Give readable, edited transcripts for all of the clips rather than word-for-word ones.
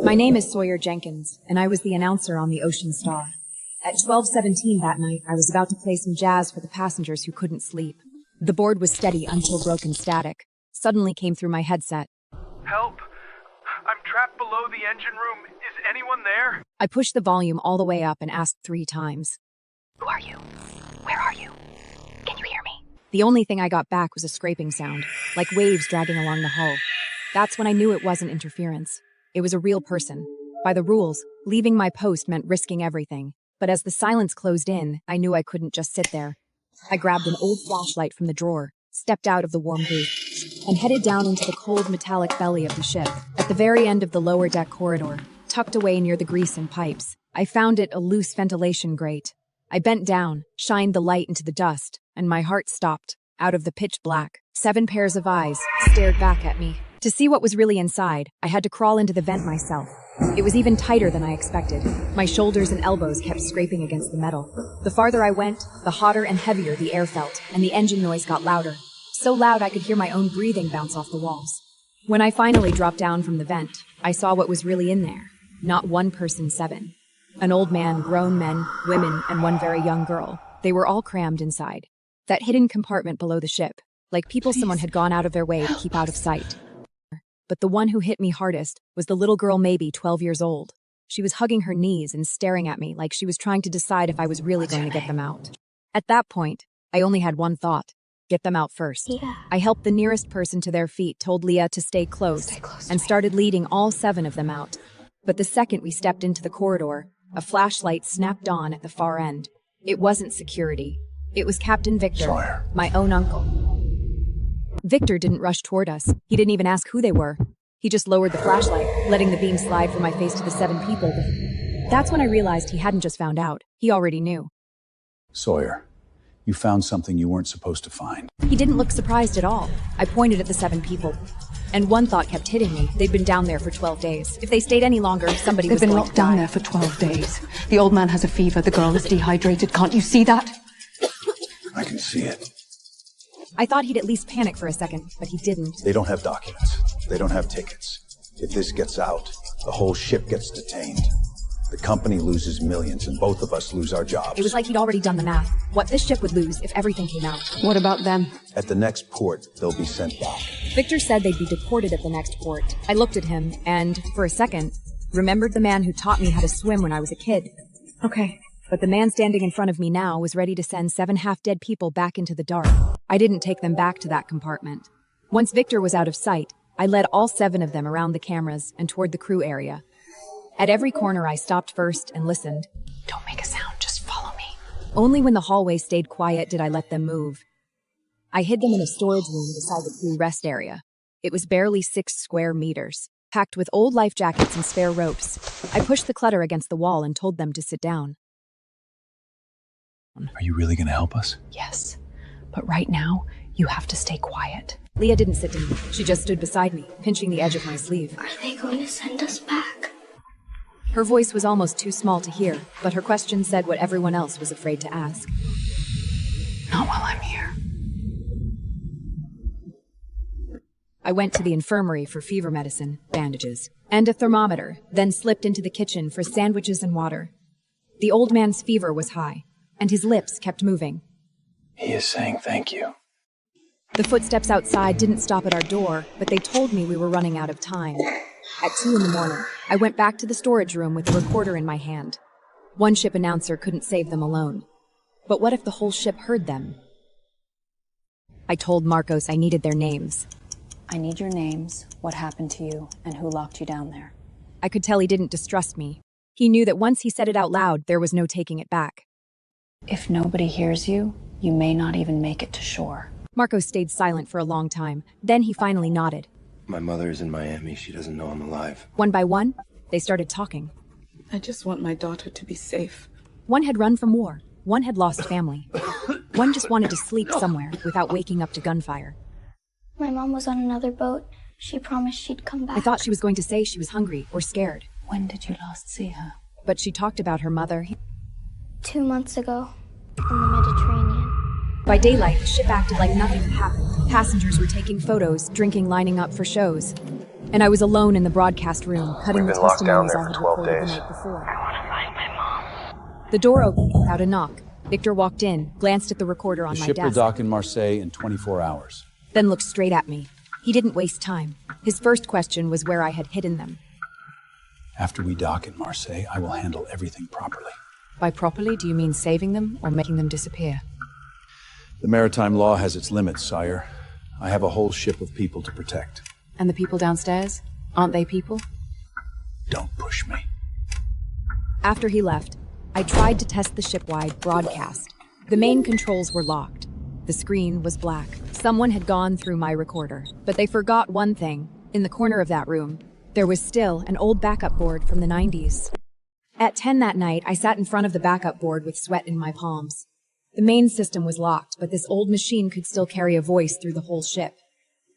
My name is Sawyer Jenkins, and I was the announcer on the Ocean Star. At 12:17 that night, I was about to play some jazz for the passengers who couldn't sleep. The board was steady until broken static suddenly came through my headset. Help! I'm trapped below the engine room. Is anyone there? I pushed the volume all the way up and asked 3 times. Who are you? Where are you? Can you hear me? The only thing I got back was a scraping sound, like waves dragging along the hull. That's when I knew it wasn't interference. It was a real person. By the rules, leaving my post meant risking everything. But as the silence closed in, I knew I couldn't just sit there. I grabbed an old flashlight from the drawer, stepped out of the warm booth, and headed down into the cold metallic belly of the ship. At the very end of the lower deck corridor, tucked away near the grease and pipes, I found it a loose ventilation grate. I bent down, shined the light into the dust, and my heart stopped. Out of the pitch black, 7 pairs of eyes stared back at me. To see what was really inside, I had to crawl into the vent myself. It was even tighter than I expected. My shoulders and elbows kept scraping against the metal. The farther I went, the hotter and heavier the air felt, and the engine noise got louder. So loud I could hear my own breathing bounce off the walls. When I finally dropped down from the vent, I saw what was really in there. Not one person, 7. An old man, grown men, women, and one very young girl. They were all crammed inside. That hidden compartment below the ship, like people someone had gone out of their way to keep out of sight. But the one who hit me hardest was the little girl, maybe 12 years old. She was hugging her knees and staring at me like she was trying to decide if I was really going to get them out. At that point, I only had one thought. Get them out first. Yeah. I helped the nearest person to their feet, told Leah to stay close and started leading all 7 of them out. But the second we stepped into the corridor, a flashlight snapped on at the far end. It wasn't security. It was Captain Victor, Sawyer. my own uncle. Victor didn't rush toward us. He didn't even ask who they were. He just lowered the flashlight, letting the beam slide from my face to the 7 people. That's when I realized he hadn't just found out. He already knew. Sawyer, you found something you weren't supposed to find. He didn't look surprised at all. I pointed at the 7 people. And one thought kept hitting me. They'd been down there for 12 days. If they stayed any longer, somebody was They've been going locked to die. down there for 12 days. The old man has a fever. The girl is dehydrated. Can't you see that? I can see it. I thought he'd at least panic for a second, but he didn't. They don't have documents. They don't have tickets. If this gets out, the whole ship gets detained. The company loses millions, and both of us lose our jobs. It was like he'd already done the math. What this ship would lose if everything came out. What about them? At the next port, they'll be sent back. Victor said they'd be deported at the next port. I looked at him and, for a second, remembered the man who taught me how to swim when I was a kid. Okay. But the man standing in front of me now was ready to send 7 half-dead people back into the dark. I didn't take them back to that compartment. Once Victor was out of sight, I led all 7 of them around the cameras and toward the crew area. At every corner I stopped first and listened. Don't make a sound, just follow me. Only when the hallway stayed quiet did I let them move. I hid them in a storage room beside the crew rest area. It was barely 6 square meters, packed with old life jackets and spare ropes. I pushed the clutter against the wall and told them to sit down. Are you really going to help us? Yes, but right now, you have to stay quiet. Leah didn't sit down. She just stood beside me, pinching the edge of my sleeve. Are they going to send us back? Her voice was almost too small to hear, but her question said what everyone else was afraid to ask. Not while I'm here. I went to the infirmary for fever medicine, bandages, and a thermometer, then slipped into the kitchen for sandwiches and water. The old man's fever was high, and his lips kept moving. He is saying thank you. The footsteps outside didn't stop at our door, but they told me we were running out of time. At 2 in the morning, I went back to the storage room with the recorder in my hand. One ship announcer couldn't save them alone. But what if the whole ship heard them? I told Marcos I needed their names. I need your names, what happened to you, and who locked you down there. I could tell he didn't distrust me. He knew that once he said it out loud, there was no taking it back. If nobody hears you, you may not even make it to shore. Marcos stayed silent for a long time. Then he finally nodded. My mother is in Miami. She doesn't know I'm alive. One by one, they started talking. I just want my daughter to be safe. One had run from war. One had lost family. One just wanted to sleep somewhere without waking up to gunfire. My mom was on another boat. She promised she'd come back. I thought she was going to say she was hungry or scared. When did you last see her? But she talked about her mother. 2 months ago, in the Mediterranean. By daylight, the ship acted like nothing had happened. Passengers were taking photos, drinking, lining up for shows. And I was alone in the broadcast room, cutting the We've been locked down testimonies there I for had 12 recorded the days. night before. The door opened without a knock. Victor walked in, glanced at the recorder on The my ship will desk, dock in Marseille in 24 hours. then looked straight at me. He didn't waste time. His first question was where I had hidden them. After we dock in Marseille, I will handle everything properly. By properly, do you mean saving them or making them disappear? The maritime law has its limits, Sawyer. I have a whole ship of people to protect. And the people downstairs? Aren't they people? Don't push me. After he left, I tried to test the ship-wide broadcast. The main controls were locked. The screen was black. Someone had gone through my recorder, but they forgot one thing. In the corner of that room, there was still an old backup board from the 90s. At 10 that night, I sat in front of the backup board with sweat in my palms. The main system was locked, but this old machine could still carry a voice through the whole ship.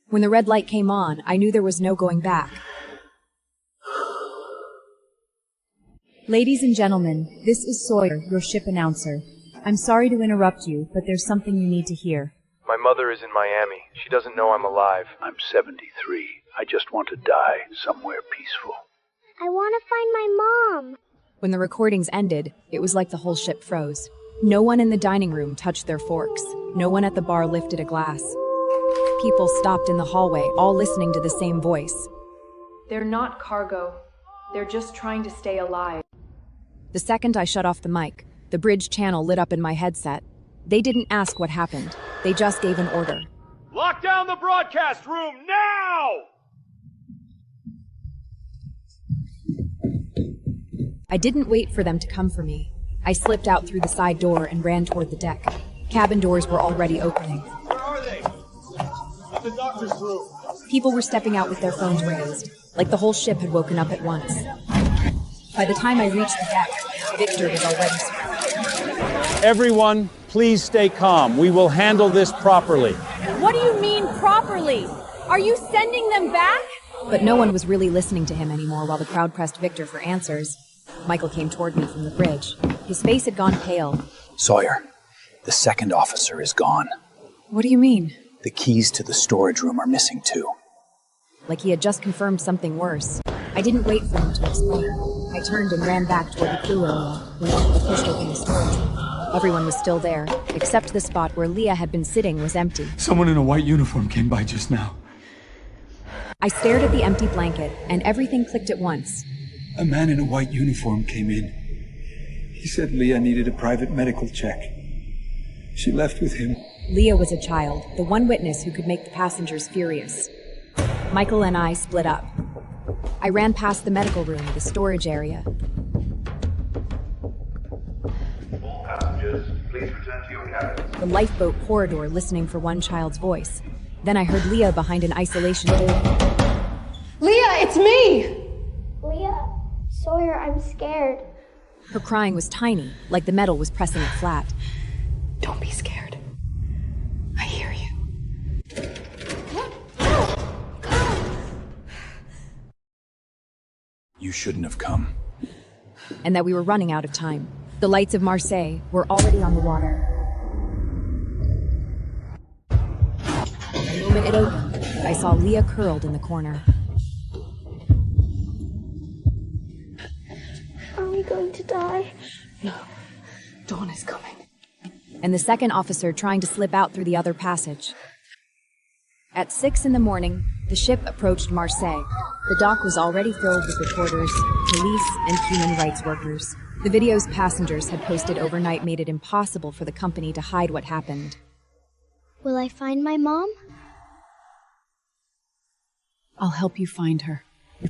When the red light came on, I knew there was no going back. Ladies and gentlemen, this is Sawyer, your ship announcer. I'm sorry to interrupt you, but there's something you need to hear. My mother is in Miami. She doesn't know I'm alive. I'm 73. I just want to die somewhere peaceful. I want to find my mom. When the recordings ended, it was like the whole ship froze. No one in the dining room touched their forks. No one at the bar lifted a glass. People stopped in the hallway, all listening to the same voice. They're not cargo. They're just trying to stay alive. The second I shut off the mic, the bridge channel lit up in my headset. They didn't ask what happened. They just gave an order. Lock down the broadcast room now! I didn't wait for them to come for me. I slipped out through the side door and ran toward the deck. Cabin doors were already opening. Where are they? At the doctor's room. People were stepping out with their phones raised, like the whole ship had woken up at once. By the time I reached the deck, Victor was already surrounded. Everyone, please stay calm. We will handle this properly. What do you mean, properly? Are you sending them back? But no one was really listening to him anymore while the crowd pressed Victor for answers. Michael came toward me from the bridge. His face had gone pale. Sawyer, the second officer is gone. What do you mean? The keys to the storage room are missing too. Like he had just confirmed something worse. I didn't wait for him to explain. I turned and ran back toward the crew area when he pushed open the storage room. Everyone was still there, except the spot where Leah had been sitting was empty. Someone in a white uniform came by just now. I stared at the empty blanket, and everything clicked at once. A man in a white uniform came in. He said Leah needed a private medical check. She left with him. Leah was a child, the one witness who could make the passengers furious. Michael and I split up. I ran past the medical room, the storage area. All passengers, please return to your cabin. The lifeboat corridor, listening for one child's voice. Then I heard Leah behind an isolation door. Leah, it's me! Leah, Sawyer, I'm scared. Her crying was tiny, like the metal was pressing it flat. Don't be scared. I hear you. You shouldn't have come. And that we were running out of time. The lights of Marseille were already on the water. The moment it opened, I saw Leah curled in the corner. Are we going to die? No. Dawn is coming. And the second officer trying to slip out through the other passage. At 6 in the morning, the ship approached Marseille. The dock was already filled with reporters, police, and human rights workers. The videos passengers had posted overnight made it impossible for the company to hide what happened. Will I find my mom? I'll help you find her.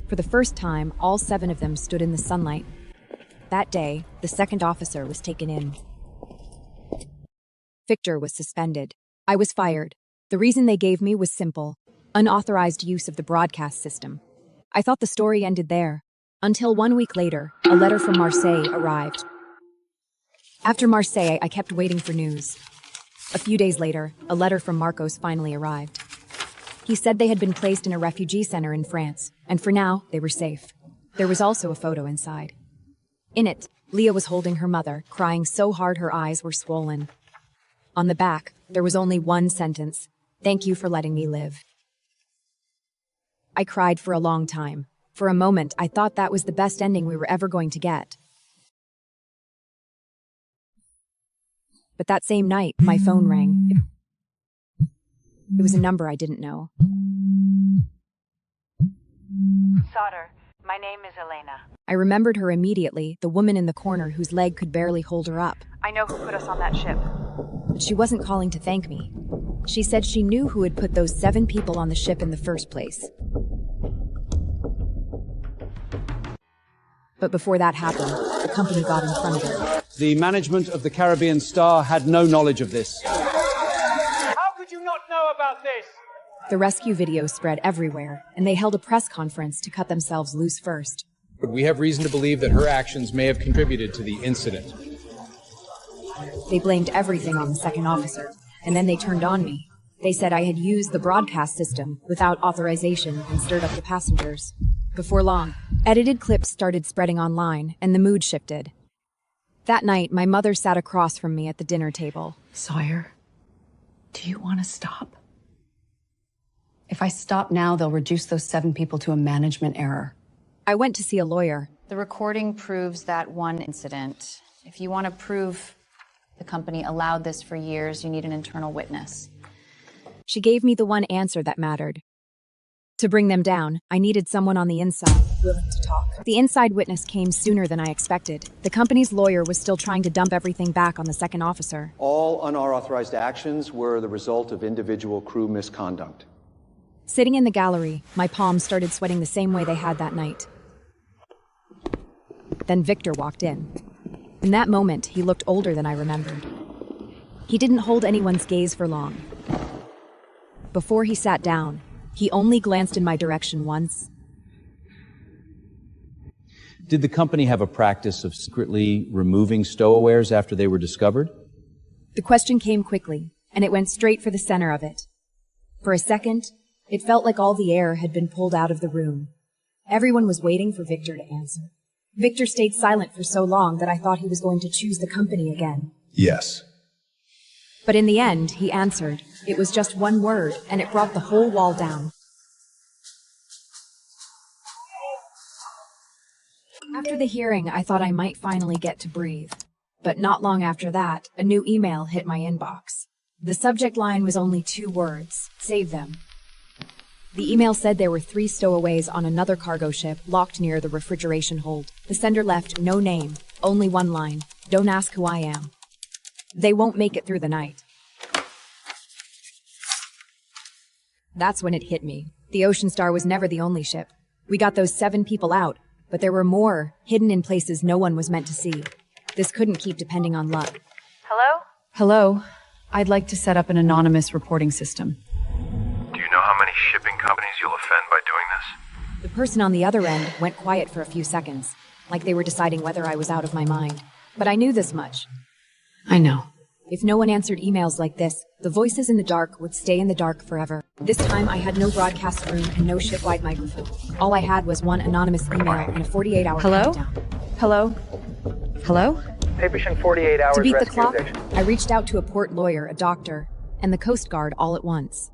For the first time, all 7 of them stood in the sunlight. That day, the second officer was taken in. Victor was suspended. I was fired. The reason they gave me was simple: unauthorized use of the broadcast system. I thought the story ended there, until 1 week later, a letter from Marseille arrived. After Marseille, I kept waiting for news. A few days later, a letter from Marcos finally arrived. He said they had been placed in a refugee center in France, and for now, they were safe. There was also a photo inside. In it, Leah was holding her mother, crying so hard her eyes were swollen. On the back, there was only one sentence: "Thank you for letting me live." I cried for a long time. For a moment, I thought that was the best ending we were ever going to get. But that same night, my phone rang. It was a number I didn't know. Sawyer, my name is Elena. I remembered her immediately, the woman in the corner whose leg could barely hold her up. I know who put us on that ship. But she wasn't calling to thank me. She said she knew who had put those 7 people on the ship in the first place. But before that happened, the company got in front of her. The management of the Caribbean Star had no knowledge of this. How could you not know about this? The rescue video spread everywhere, and they held a press conference to cut themselves loose first. But we have reason to believe that her actions may have contributed to the incident. They blamed everything on the second officer, and then they turned on me. They said I had used the broadcast system without authorization and stirred up the passengers. Before long, edited clips started spreading online, and the mood shifted. That night, my mother sat across from me at the dinner table. Sawyer, do you want to stop? If I stop now, they'll reduce those 7 people to a management error. I went to see a lawyer. The recording proves that one incident. If you want to prove the company allowed this for years, you need an internal witness. She gave me the one answer that mattered. To bring them down, I needed someone on the inside, willing to talk. The inside witness came sooner than I expected. The company's lawyer was still trying to dump everything back on the second officer. All unauthorized actions were the result of individual crew misconduct. Sitting in the gallery, my palms started sweating the same way they had that night. Then Victor walked in. In that moment, he looked older than I remembered. He didn't hold anyone's gaze for long. Before he sat down, he only glanced in my direction once. Did the company have a practice of secretly removing stowaways after they were discovered? The question came quickly, and it went straight for the center of it. For a second, it felt like all the air had been pulled out of the room. Everyone was waiting for Victor to answer. Victor stayed silent for so long that I thought he was going to choose the company again. Yes. But in the end, he answered. It was just one word, and it brought the whole wall down. After the hearing, I thought I might finally get to breathe. But not long after that, a new email hit my inbox. The subject line was only 2 words: save them. The email said there were 3 stowaways on another cargo ship locked near the refrigeration hold. The sender left no name, only one line: don't ask who I am. They won't make it through the night. That's when it hit me. The Ocean Star was never the only ship. We got those 7 people out, but there were more, hidden in places no one was meant to see. This couldn't keep depending on luck. Hello? Hello. I'd like to set up an anonymous reporting system. Do you know how many shipping companies you'll offend by doing this? The person on the other end went quiet for a few seconds, like they were deciding whether I was out of my mind. But I knew this much. I know. If no one answered emails like this, the voices in the dark would stay in the dark forever. This time I had no broadcast room and no ship-wide microphone. All I had was one anonymous email and a 48-hour countdown. Hello? Hello? Patient 48 hours. To beat the rescue clock, eviction. I reached out to a port lawyer, a doctor, and the Coast Guard all at once.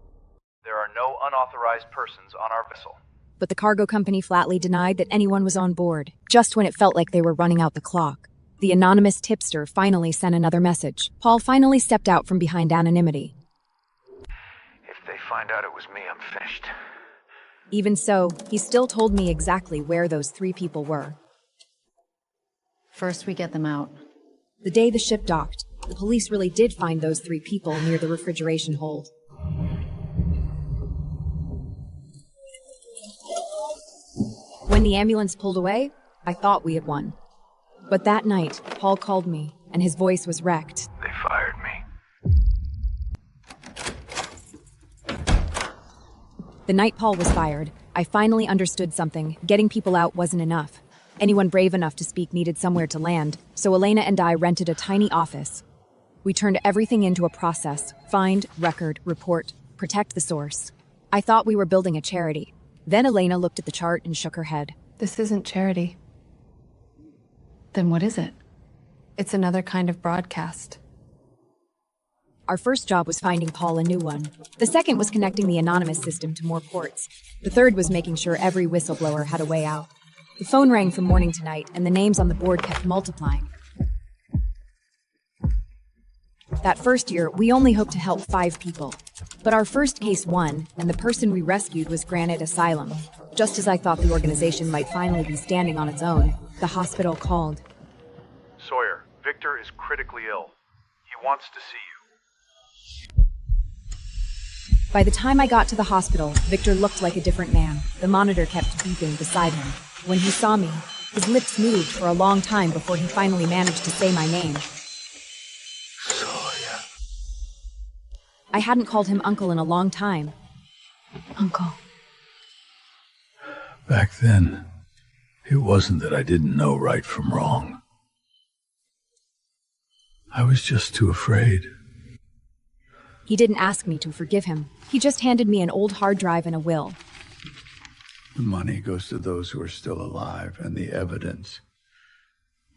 There are no unauthorized persons on our vessel. But the cargo company flatly denied that anyone was on board, just when it felt like they were running out the clock. The anonymous tipster finally sent another message. Paul finally stepped out from behind anonymity. If they find out it was me, I'm finished. Even so, he still told me exactly where those 3 people were. First, we get them out. The day the ship docked, the police really did find those 3 people near the refrigeration hold. When the ambulance pulled away, I thought we had won. But that night, Paul called me, and his voice was wrecked. They fired me. The night Paul was fired, I finally understood something. Getting people out wasn't enough. Anyone brave enough to speak needed somewhere to land, so Elena and I rented a tiny office. We turned everything into a process: find, record, report, protect the source. I thought we were building a charity. Then Elena looked at the chart and shook her head. This isn't charity. Then what is it? It's another kind of broadcast. Our first job was finding Paul a new one. The second was connecting the anonymous system to more ports. The third was making sure every whistleblower had a way out. The phone rang from morning to night, and the names on the board kept multiplying. That first year, we only hoped to help 5 people. But our first case won, and the person we rescued was granted asylum. Just as I thought the organization might finally be standing on its own, the hospital called. Sawyer, Victor is critically ill. He wants to see you. By the time I got to the hospital, Victor looked like a different man. The monitor kept beeping beside him. When he saw me, his lips moved for a long time before he finally managed to say my name. Sawyer. I hadn't called him Uncle in a long time. Uncle. Back then, it wasn't that I didn't know right from wrong. I was just too afraid. He didn't ask me to forgive him. He just handed me an old hard drive and a will. The money goes to those who are still alive, and the evidence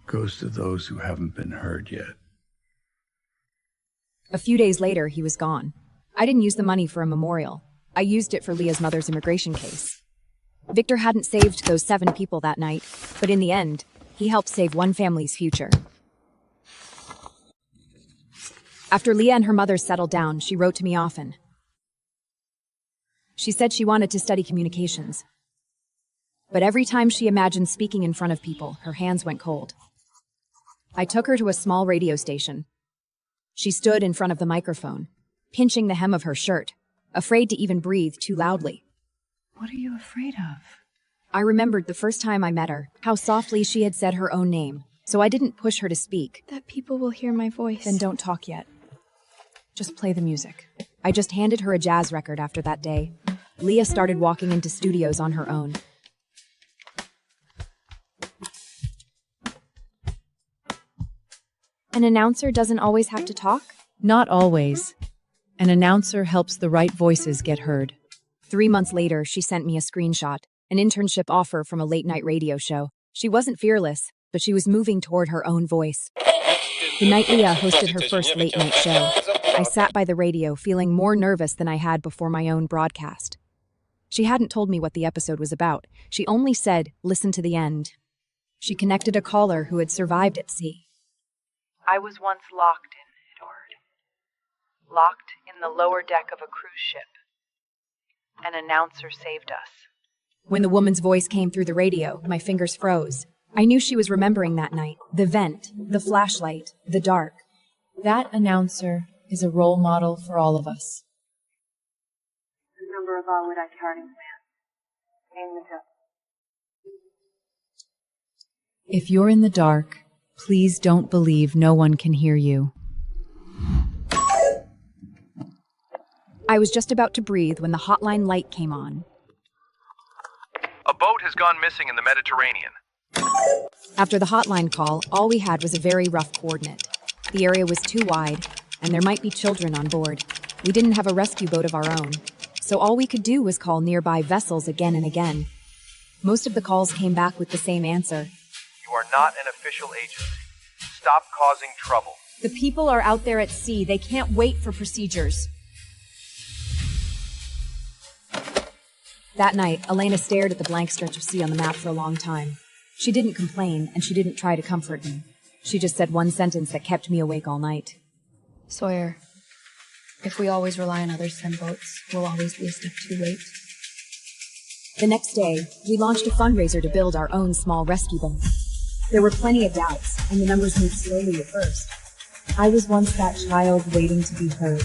goes to those who haven't been heard yet. A few days later, he was gone. I didn't use the money for a memorial. I used it for Leah's mother's immigration case. Victor hadn't saved those 7 people that night, but in the end, he helped save one family's future. After Leah and her mother settled down, she wrote to me often. She said she wanted to study communications. But every time she imagined speaking in front of people, her hands went cold. I took her to a small radio station. She stood in front of the microphone, pinching the hem of her shirt, afraid to even breathe too loudly. What are you afraid of? I remembered the first time I met her, how softly she had said her own name, so I didn't push her to speak. That people will hear my voice. Then don't talk yet. Just play the music. I just handed her a jazz record after that day. Leah started walking into studios on her own. An announcer doesn't always have to talk? Not always. An announcer helps the right voices get heard. 3 months later, she sent me a screenshot, an internship offer from a late-night radio show. She wasn't fearless, but she was moving toward her own voice. The night Leah hosted her first late-night show, I sat by the radio feeling more nervous than I had before my own broadcast. She hadn't told me what the episode was about. She only said, listen to the end. She connected a caller who had survived at sea. I was once locked in, Edward. Locked in the lower deck of a cruise ship. An announcer saved us. When the woman's voice came through the radio, my fingers froze. I knew she was remembering that night. The vent, the flashlight, the dark. That announcer is a role model for all of us. The number of our would I carry, man. Name the tip. If you're in the dark, please don't believe no one can hear you. I was just about to breathe when the hotline light came on. A boat has gone missing in the Mediterranean. After the hotline call, all we had was a very rough coordinate. The area was too wide, and there might be children on board. We didn't have a rescue boat of our own, so all we could do was call nearby vessels again and again. Most of the calls came back with the same answer. You are not an official agency. Stop causing trouble. The people are out there at sea. They can't wait for procedures. That night, Elena stared at the blank stretch of sea on the map for a long time. She didn't complain, and she didn't try to comfort me. She just said one sentence that kept me awake all night. Sawyer, if we always rely on others to send boats, we'll always be a step too late. The next day, we launched a fundraiser to build our own small rescue boat. There were plenty of doubts, and the numbers moved slowly at first. I was once that child waiting to be heard.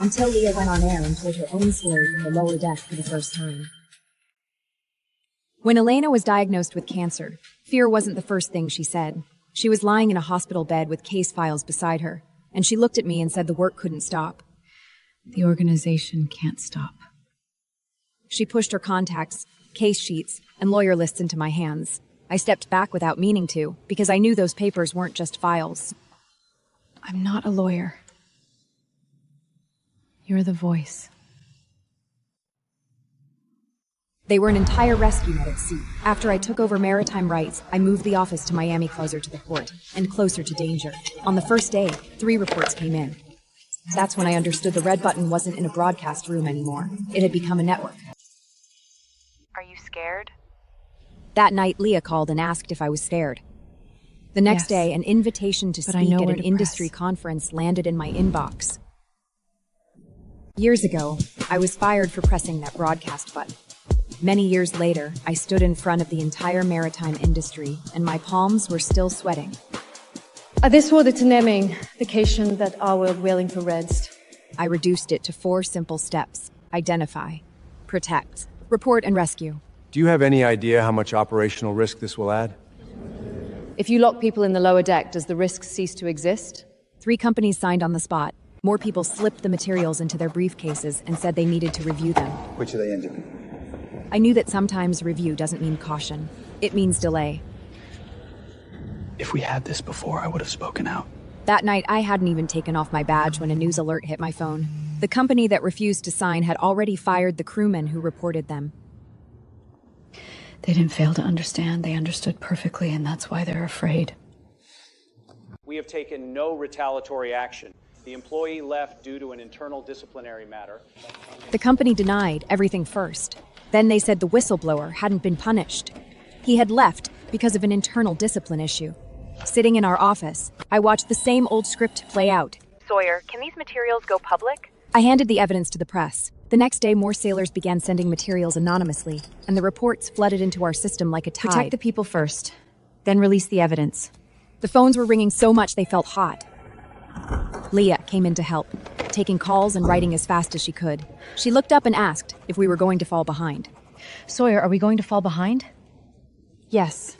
Until Leah went on air and told her own story from the lower deck for the first time. When Elena was diagnosed with cancer, fear wasn't the first thing she said. She was lying in a hospital bed with case files beside her, and she looked at me and said the work couldn't stop. The organization can't stop. She pushed her contacts, case sheets, and lawyer lists into my hands. I stepped back without meaning to, because I knew those papers weren't just files. I'm not a lawyer. You're the voice. They were an entire rescue net at sea. After I took over maritime rights, I moved the office to Miami closer to the port and closer to danger. On the first day, 3 reports came in. That's when I understood the red button wasn't in a broadcast room anymore. It had become a network. Are you scared? That night, Leah called and asked if I was scared. The next day, an invitation to speak at an industry conference landed in my inbox. Years ago, I was fired for pressing that broadcast button. Many years later, I stood in front of the entire maritime industry, and my palms were still sweating. Det var det nämning vacation that I was willing to rest. I reduced it to 4 simple steps: identify, protect, report, and rescue. Do you have any idea how much operational risk this will add? If you lock people in the lower deck, does the risk cease to exist? 3 companies signed on the spot. More people slipped the materials into their briefcases and said they needed to review them. Which of they ended? I knew that sometimes review doesn't mean caution. It means delay. If we had this before, I would have spoken out. That night, I hadn't even taken off my badge when a news alert hit my phone. The company that refused to sign had already fired the crewmen who reported them. They didn't fail to understand. They understood perfectly, and that's why they're afraid. We have taken no retaliatory action. The employee left due to an internal disciplinary matter. The company denied everything first. Then they said the whistleblower hadn't been punished. He had left because of an internal discipline issue. Sitting in our office, I watched the same old script play out. Sawyer, can these materials go public? I handed the evidence to the press. The next day, more sailors began sending materials anonymously, and the reports flooded into our system like a tide. Protect the people first, then release the evidence. The phones were ringing so much they felt hot. Leah came in to help, taking calls and writing as fast as she could. She looked up and asked if we were going to fall behind. Sawyer, are we going to fall behind? Yes,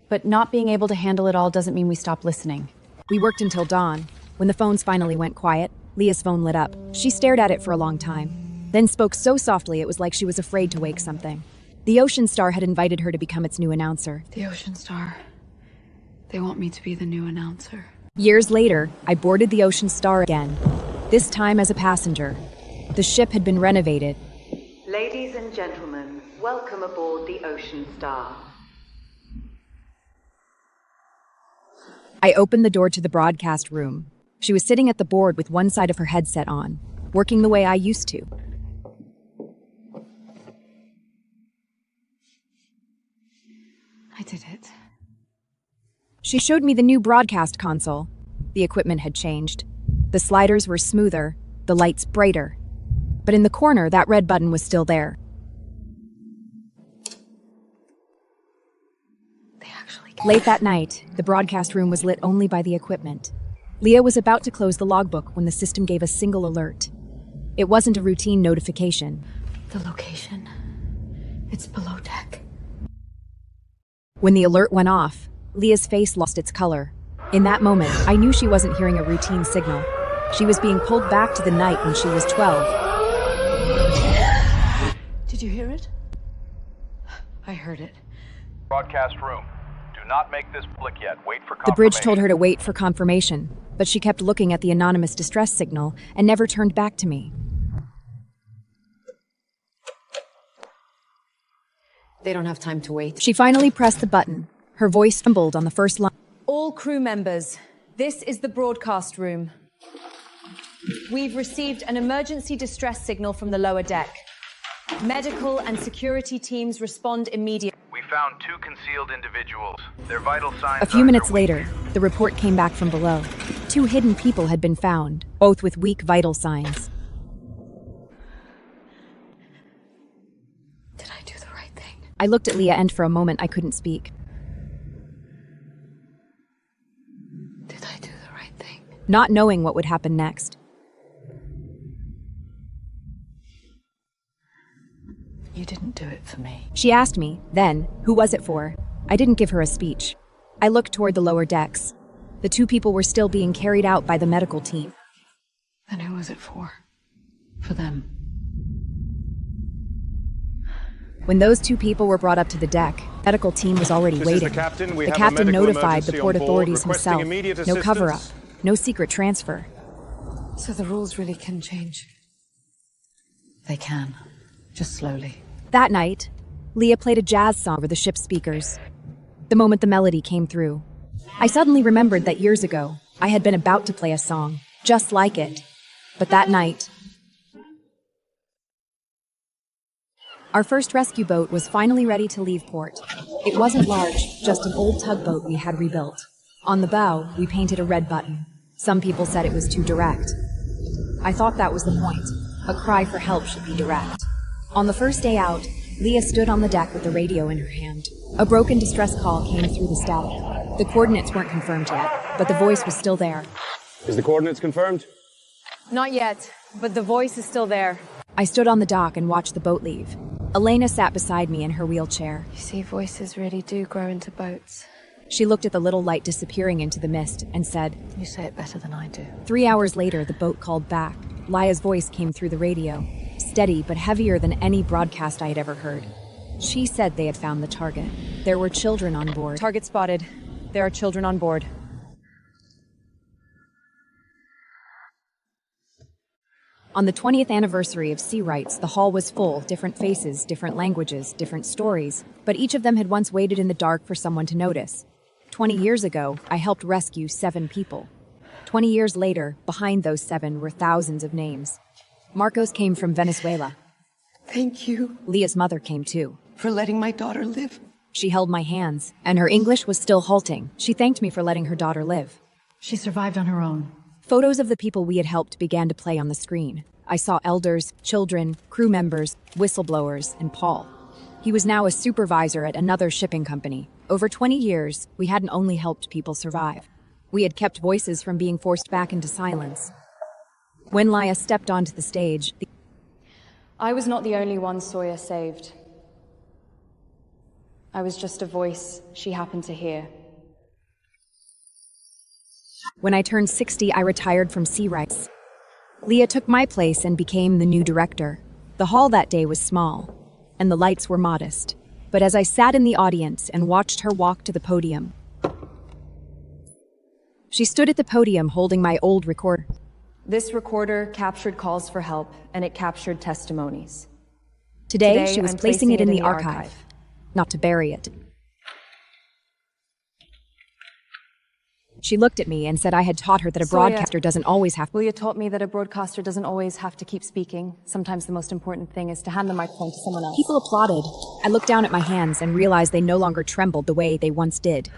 but not being able to handle it all doesn't mean we stop listening. We worked until dawn. When the phones finally went quiet, Leah's phone lit up. She stared at it for a long time, then spoke so softly it was like she was afraid to wake something. The Ocean Star had invited her to become its new announcer. The Ocean Star. They want me to be the new announcer. Years later, I boarded the Ocean Star again, this time as a passenger. The ship had been renovated. Ladies and gentlemen, welcome aboard the Ocean Star. I opened the door to the broadcast room. She was sitting at the board with one side of her headset on, working the way I used to. I did it. She showed me the new broadcast console. The equipment had changed. The sliders were smoother, the lights brighter. But in the corner, that red button was still there. Late that night, the broadcast room was lit only by the equipment. Leah was about to close the logbook when the system gave a single alert. It wasn't a routine notification. The location. It's below deck. When the alert went off, Leah's face lost its color. In that moment, I knew she wasn't hearing a routine signal. She was being pulled back to the night when she was 12. Did you hear it? I heard it. Broadcast room. Do not make this public yet. Wait for confirmation. The bridge told her to wait for confirmation, but she kept looking at the anonymous distress signal and never turned back to me. They don't have time to wait. She finally pressed the button. Her voice trembled on the first line. All crew members, this is the broadcast room. We've received an emergency distress signal from the lower deck. Medical and security teams respond immediately. We found 2 concealed individuals. Their vital signs. A few minutes later, the report came back from below. 2 hidden people had been found, both with weak vital signs. Did I do the right thing? I looked at Leah and for a moment I couldn't speak. Did I do the right thing? Not knowing what would happen next. You didn't do it for me. She asked me, then, who was it for? I didn't give her a speech. I looked toward the lower decks. The 2 people were still being carried out by the medical team. Then who was it for? For them. When those 2 people were brought up to the deck, the medical team was already waiting. The captain. The captain notified the port authorities himself. No cover-up, no secret transfer. So the rules really can change. They can. Just slowly. That night, Leah played a jazz song over the ship's speakers. The moment the melody came through, I suddenly remembered that years ago, I had been about to play a song, just like it. But that night, our first rescue boat was finally ready to leave port. It wasn't large, just an old tugboat we had rebuilt. On the bow, we painted a red button. Some people said it was too direct. I thought that was the point. A cry for help should be direct. On the first day out, Leah stood on the deck with the radio in her hand. A broken distress call came through the static. The coordinates weren't confirmed yet, but the voice was still there. Is the coordinates confirmed? Not yet, but the voice is still there. I stood on the dock and watched the boat leave. Elena sat beside me in her wheelchair. You see, voices really do grow into boats. She looked at the little light disappearing into the mist and said, You say it better than I do. 3 hours later, the boat called back. Leah's voice came through the radio, steady but heavier than any broadcast I had ever heard. She said they had found the target. There were children on board. Target spotted. There are children on board. On the 20th anniversary of Sea Rights, the hall was full, different faces, different languages, different stories, but each of them had once waited in the dark for someone to notice. 20 years ago, I helped rescue 7 people. 20 years later, behind those 7 were thousands of names. Marcos came from Venezuela. Thank you. Leah's mother came too. For letting my daughter live. She held my hands, and her English was still halting. She thanked me for letting her daughter live. She survived on her own. Photos of the people we had helped began to play on the screen. I saw elders, children, crew members, whistleblowers, and Paul. He was now a supervisor at another shipping company. Over 20 years, we hadn't only helped people survive. We had kept voices from being forced back into silence. When Leah stepped onto the stage, I was not the only one Sawyer saved. I was just a voice she happened to hear. When I turned 60, I retired from Sea Rights. Leah took my place and became the new director. The hall that day was small, and the lights were modest. But as I sat in the audience and watched her walk to the podium, she stood at the podium holding my old recorder. This recorder captured calls for help, and it captured testimonies. Today she was placing it in the archive, not to bury it. She looked at me and said I had taught her that a broadcaster doesn't always have... Leah taught me that a broadcaster doesn't always have to keep speaking. Sometimes the most important thing is to hand the microphone to someone else. People applauded. I looked down at my hands and realized they no longer trembled the way they once did.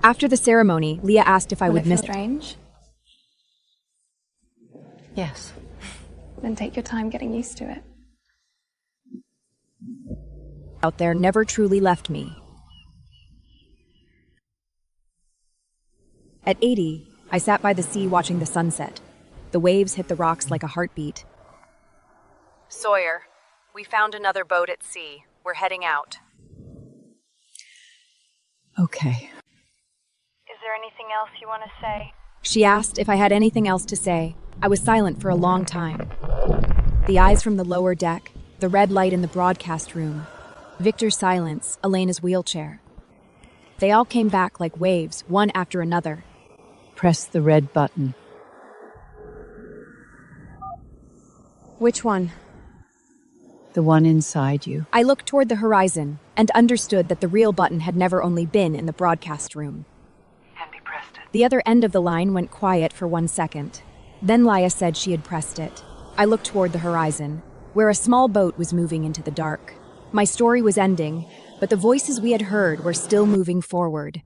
After the ceremony, Leah asked if I would miss... strange? Yes. Then take your time getting used to it. Out there never truly left me. At 80, I sat by the sea watching the sunset. The waves hit the rocks like a heartbeat. Sawyer, we found another boat at sea. We're heading out. Okay. Is there anything else you want to say? She asked if I had anything else to say. I was silent for a long time. The eyes from the lower deck, the red light in the broadcast room, Victor's silence, Elena's wheelchair. They all came back like waves, one after another. Press the red button. Which one? The one inside you. I looked toward the horizon and understood that the real button had never only been in the broadcast room. Andy pressed it. The other end of the line went quiet for 1 second. Then Leah said she had pressed it. I looked toward the horizon, where a small boat was moving into the dark. My story was ending, but the voices we had heard were still moving forward.